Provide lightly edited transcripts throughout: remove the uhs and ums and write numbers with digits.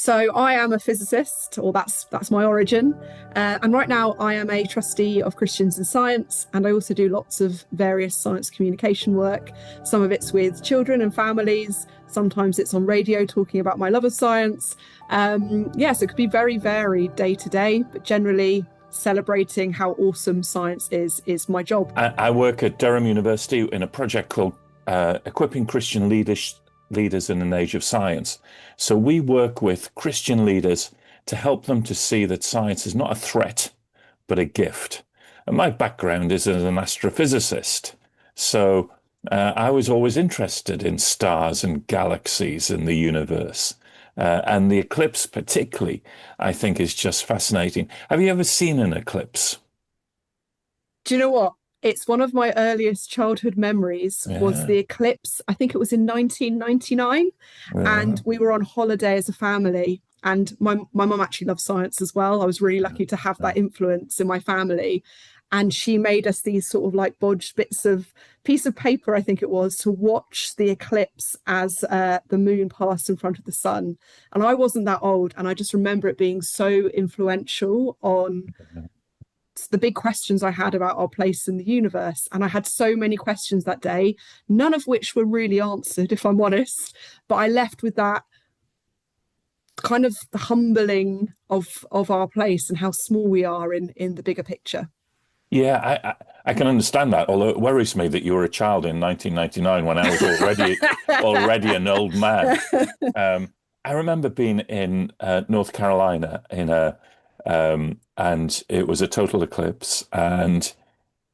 So I am a physicist, or that's my origin. And right now I am a trustee of Christians in Science, and I also do lots of various science communication work. Some of it's with children and families. Sometimes it's on radio talking about my love of science. Yes, it could be very varied day to day, but generally celebrating how awesome science is my job. I work at Durham University in a project called Equipping Christian Leaders in an Age of Science. So we work with Christian leaders to help them to see that science is not a threat, but a gift. And my background is as an astrophysicist. So I was always interested in stars and galaxies in the universe. And the eclipse particularly, I think, is just fascinating. Have you ever seen an eclipse? Do you know what? It's one of my earliest childhood memories was the eclipse. I think it was in 1999. And we were on holiday as a family. And my mum actually loves science as well. I was really lucky to have that influence in my family. And she made us these sort of like bodged piece of paper, I think it was, to watch the eclipse as the moon passed in front of the sun. And I wasn't that old. And I just remember it being so influential on the big questions I had about our place in the universe. And I had so many questions that day, none of which were really answered, if I'm honest. But I left with that kind of the humbling of our place and how small we are in the bigger picture. Yeah, I can understand that, although it worries me that you were a child in 1999 when I was already an old man. I remember being in North Carolina and it was a total eclipse, and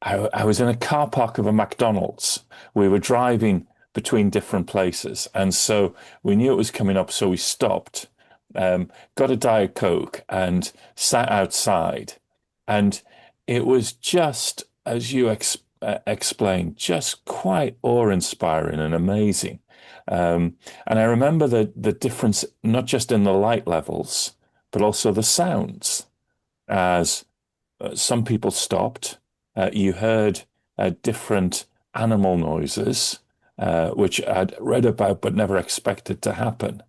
I was in a car park of a McDonald's. We were driving between different places, and so we knew it was coming up, so we stopped, got a Diet Coke and sat outside, and it was just, as you explained, just quite awe-inspiring and amazing. And I remember the difference, not just in the light levels, but also the sounds. As some people stopped, you heard different animal noises, which I'd read about but never expected to happen.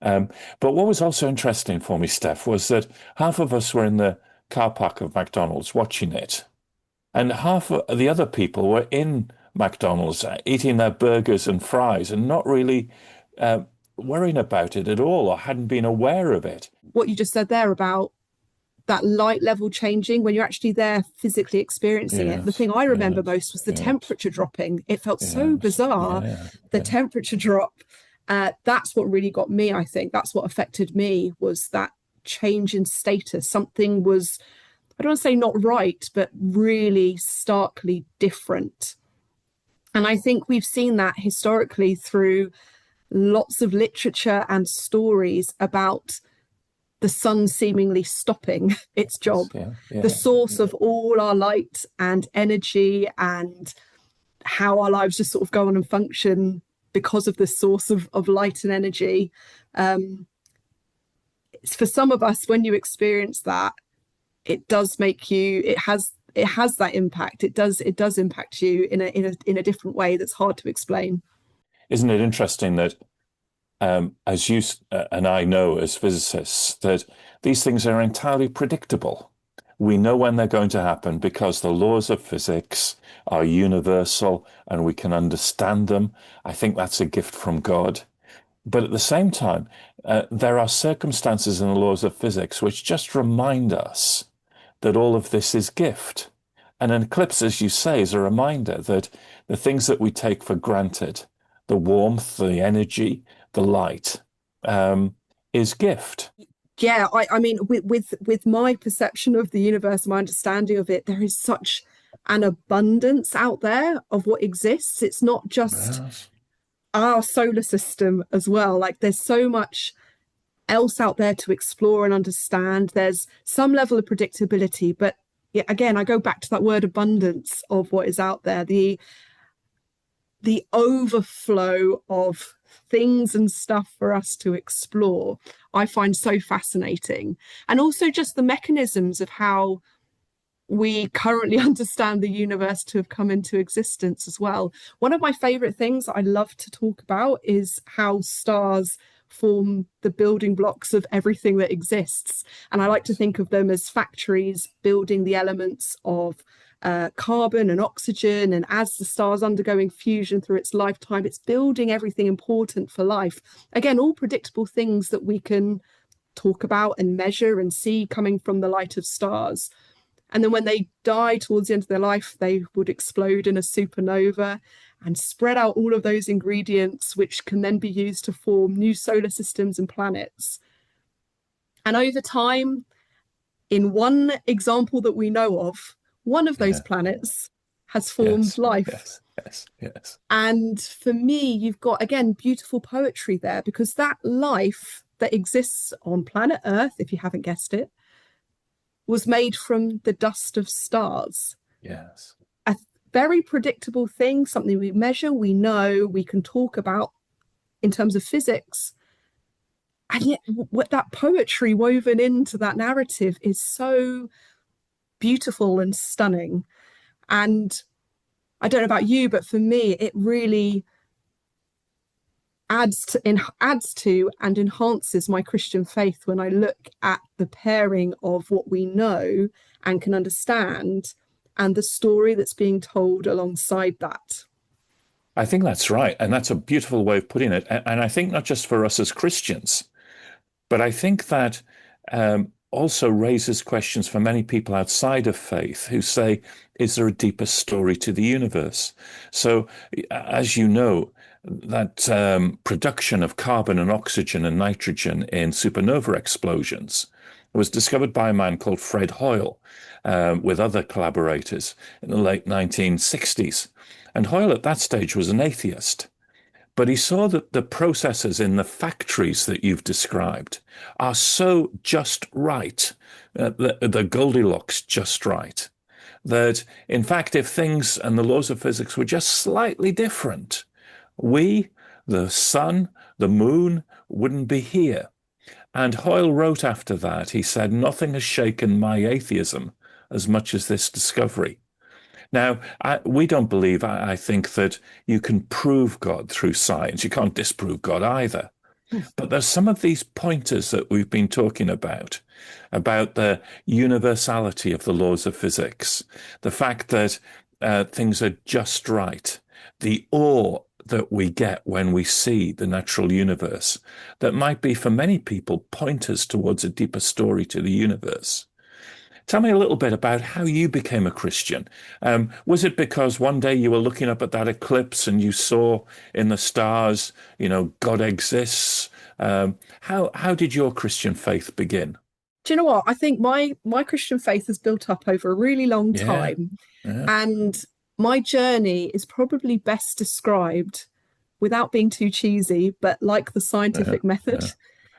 But what was also interesting for me, Steph, was that half of us were in the car park of McDonald's watching it, and half of the other people were in McDonald's eating their burgers and fries and not really worrying about it at all, or hadn't been aware of it. What you just said there about that light level changing when you're actually there physically experiencing it. The thing I remember most was the temperature dropping. It felt so bizarre. The temperature drop. That's what really got me, I think. That's what affected me, was that change in status. Something was, I don't want to say not right, but really starkly different. And I think we've seen that historically through lots of literature and stories about the sun seemingly stopping its job, the source of all our light and energy, and how our lives just sort of go on and function because of this source of light and energy. For some of us, when you experience that, it does make you, it has that impact. It does impact you in a different way that's hard to explain. Isn't it interesting that as you and I know as physicists, that these things are entirely predictable. We know when they're going to happen because the laws of physics are universal and we can understand them. I think that's a gift from God. But at the same time, there are circumstances in the laws of physics which just remind us that all of this is gift. And an eclipse, as you say, is a reminder that the things that we take for granted, the warmth, the energy, the light, is gift. Yeah, I mean, with my perception of the universe, my understanding of it, there is such an abundance out there of what exists. It's not just our solar system as well. Like, there's so much else out there to explore and understand. There's some level of predictability, but yeah, again, I go back to that word abundance of what is out there. The overflow of things and stuff for us to explore, I find so fascinating. And also just the mechanisms of how we currently understand the universe to have come into existence as well. One of my favorite things I love to talk about is how stars form the building blocks of everything that exists. And I like to think of them as factories building the elements of carbon and oxygen. And as the star's undergoing fusion through its lifetime, it's building everything important for life. Again, all predictable things that we can talk about and measure and see coming from the light of stars. And then when they die towards the end of their life, they would explode in a supernova and spread out all of those ingredients, which can then be used to form new solar systems and planets. And over time, in one example that we know of, one of those planets has formed life. Yes. And for me, you've got, again, beautiful poetry there, because that life that exists on planet Earth, if you haven't guessed it, was made from the dust of stars. Yes. A very predictable thing, something we measure, we know, we can talk about in terms of physics. And yet what that poetry woven into that narrative is so beautiful and stunning. And I don't know about you, but for me, it really adds to and enhances my Christian faith when I look at the pairing of what we know and can understand and the story that's being told alongside that. I think that's right. And that's a beautiful way of putting it. And I think not just for us as Christians, but I think that also raises questions for many people outside of faith who say, is there a deeper story to the universe? So, as you know, that production of carbon and oxygen and nitrogen in supernova explosions was discovered by a man called Fred Hoyle with other collaborators in the late 1960s. And Hoyle at that stage was an atheist. But he saw that the processes in the factories that you've described are so just right, the Goldilocks just right, that in fact, if things and the laws of physics were just slightly different, we, the sun, the moon, wouldn't be here. And Hoyle wrote after that, he said, nothing has shaken my atheism as much as this discovery. Now, we don't believe, I think, that you can prove God through science. You can't disprove God either. But there's some of these pointers that we've been talking about the universality of the laws of physics, the fact that things are just right, the awe that we get when we see the natural universe, that might be for many people pointers towards a deeper story to the universe. Tell me a little bit about how you became a Christian. Was it because one day you were looking up at that eclipse and you saw in the stars, God exists? How did your Christian faith begin? Do you know what? I think my Christian faith has built up over a really long time. Yeah. And my journey is probably best described, without being too cheesy, but like the scientific method.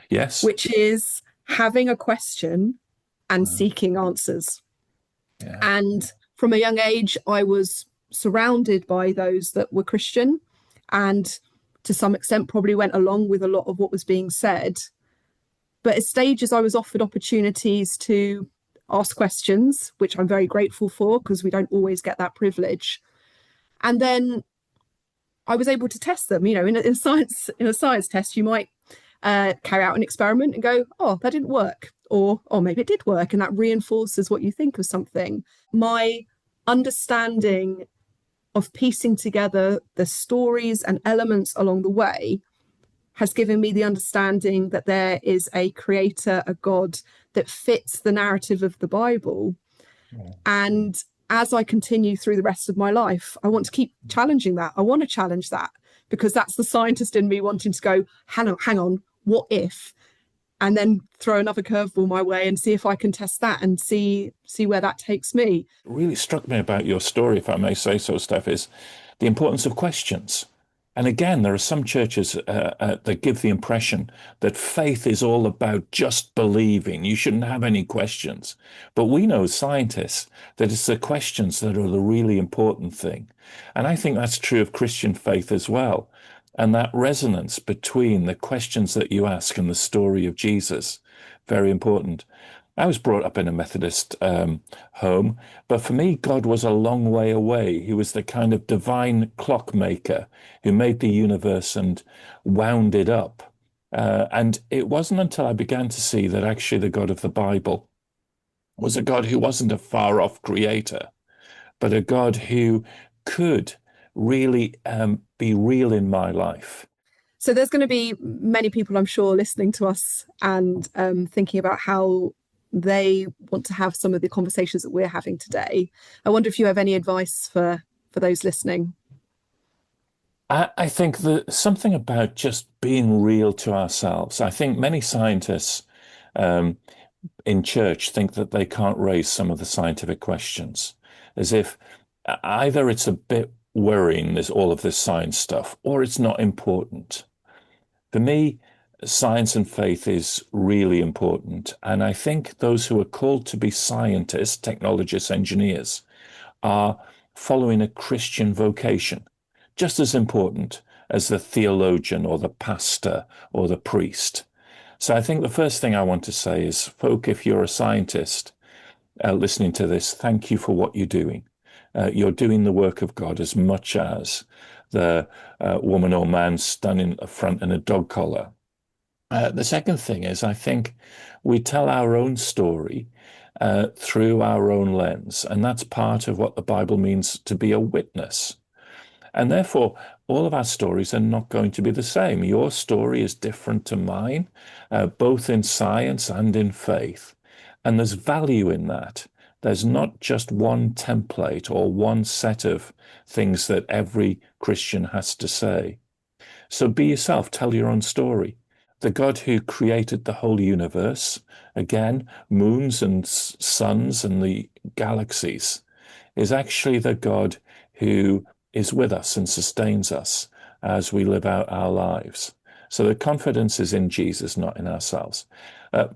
Yes. Which is having a question and seeking answers. And from a young age, I was surrounded by those that were Christian, and to some extent probably went along with a lot of what was being said. But at stages, I was offered opportunities to ask questions, which I'm very grateful for, because we don't always get that privilege. And then I was able to test them. In a science test, you might carry out an experiment and go, oh, that didn't work. Or maybe it did work, and that reinforces what you think of something. My understanding of piecing together the stories and elements along the way has given me the understanding that there is a creator, a God that fits the narrative of the Bible. And as I continue through the rest of my life, I want to keep challenging that. I want to challenge that, because that's the scientist in me wanting to go, hang on, what if? And then throw another curveball my way and see if I can test that and see where that takes me. What really struck me about your story, if I may say so, Steph, is the importance of questions. And again, there are some churches that give the impression that faith is all about just believing. You shouldn't have any questions. But we know as scientists that it's the questions that are the really important thing. And I think that's true of Christian faith as well. And that resonance between the questions that you ask and the story of Jesus, very important. I was brought up in a Methodist home, but for me, God was a long way away. He was the kind of divine clockmaker who made the universe and wound it up. And it wasn't until I began to see that actually the God of the Bible was a God who wasn't a far-off creator, but a God who could really be real in my life. So there's going to be many people, I'm sure, listening to us and thinking about how they want to have some of the conversations that we're having today. I wonder if you have any advice for those listening. I think that something about just being real to ourselves. I think many scientists in church think that they can't raise some of the scientific questions, as if either it's a bit worrying, there's all of this science stuff, or it's not important. For me, science and faith is really important. And I think those who are called to be scientists, technologists, engineers, are following a Christian vocation, just as important as the theologian or the pastor or the priest. So I think the first thing I want to say is, folk, if you're a scientist listening to this, thank you for what you're doing. You're doing the work of God as much as the woman or man standing up front in a dog collar. The second thing is, I think we tell our own story through our own lens, and that's part of what the Bible means to be a witness. And therefore, all of our stories are not going to be the same. Your story is different to mine, both in science and in faith. And there's value in that. There's not just one template or one set of things that every Christian has to say. So be yourself, tell your own story. The God who created the whole universe, again, moons and suns and the galaxies, is actually the God who is with us and sustains us as we live out our lives. So the confidence is in Jesus, not in ourselves.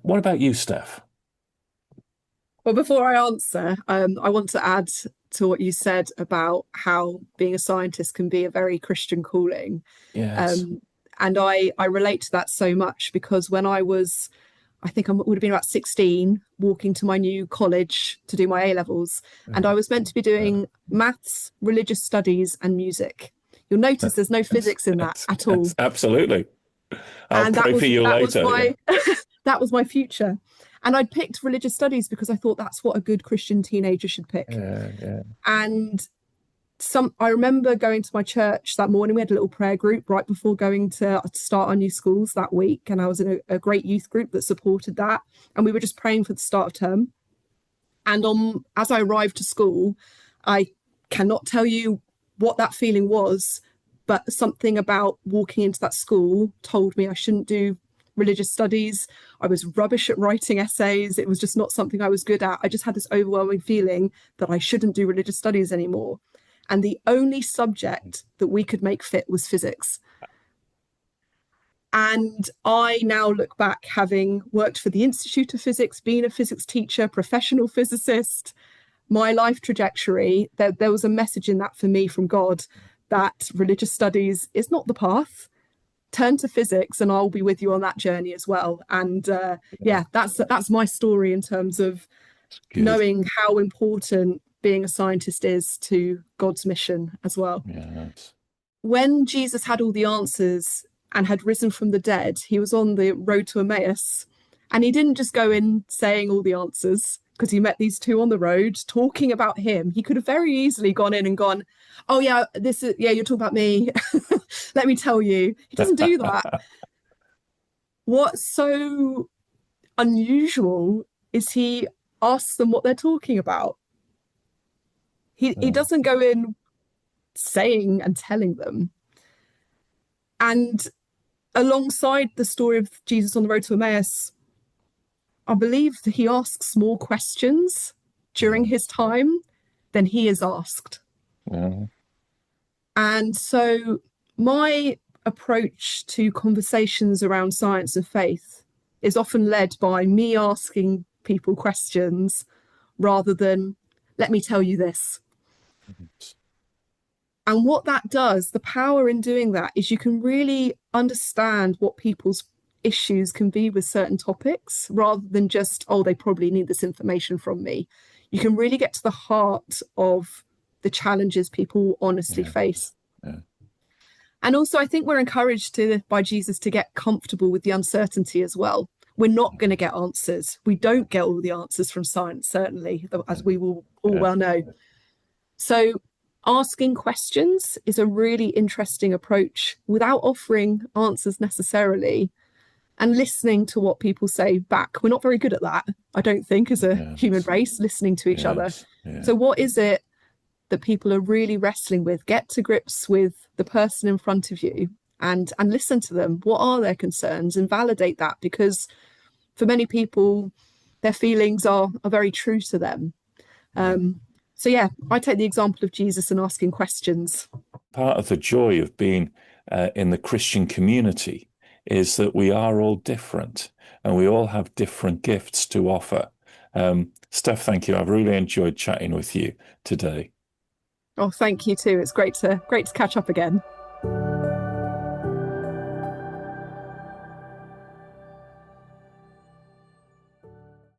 What about you, Steph? Well, before I answer, I want to add to what you said about how being a scientist can be a very Christian calling. Yes. And I relate to that so much because when I think I would have been about 16, walking to my new college to do my A-levels, and I was meant to be doing maths, religious studies, and music. You'll notice there's no physics in that at all. Absolutely. I'll And pray for you later. That was my future. And I'd picked religious studies because I thought that's what a good Christian teenager should pick. Yeah. And I remember going to my church that morning. We had a little prayer group right before going to start our new schools that week. And I was in a great youth group that supported that. And we were just praying for the start of term. And as I arrived to school, I cannot tell you what that feeling was, but something about walking into that school told me I shouldn't do religious studies. I was rubbish at writing essays. It was just not something I was good at. I just had this overwhelming feeling that I shouldn't do religious studies anymore. And the only subject that we could make fit was physics. And I now look back, having worked for the Institute of Physics, been a physics teacher, professional physicist, my life trajectory, there was a message in that for me from God that religious studies is not the path. Turn to physics and I'll be with you on that journey as well. And that's my story in terms of knowing how important being a scientist is to God's mission as well. Yes. When Jesus had all the answers and had risen from the dead, he was on the road to Emmaus, and he didn't just go in saying all the answers because he met these two on the road talking about him. He could have very easily gone in and gone, oh yeah, you're talking about me. Let me tell you. He doesn't do that. What's so unusual is he asks them what they're talking about. He doesn't go in saying and telling them. And alongside the story of Jesus on the road to Emmaus, I believe that he asks more questions during his time than he is asked. Yeah. And so my approach to conversations around science and faith is often led by me asking people questions rather than, let me tell you this. And what that does, the power in doing that, is you can really understand what people's issues can be with certain topics rather than just, oh, they probably need this information from me. You can really get to the heart of the challenges people honestly face. Yeah. And also, I think we're encouraged by Jesus to get comfortable with the uncertainty as well. We're not going to get answers. We don't get all the answers from science, certainly, as we will all well know. So asking questions is a really interesting approach without offering answers necessarily, and listening to what people say back. We're not very good at that, I don't think, as a human race, listening to each other. So what is it that people are really wrestling with? Get to grips with the person in front of you and listen to them. What are their concerns? And validate that, because for many people, their feelings are very true to them. So yeah, I take the example of Jesus and asking questions. Part of the joy of being in the Christian community is that we are all different and we all have different gifts to offer. Steph, thank you. I've really enjoyed chatting with you today. Oh, thank you too. It's great to catch up again.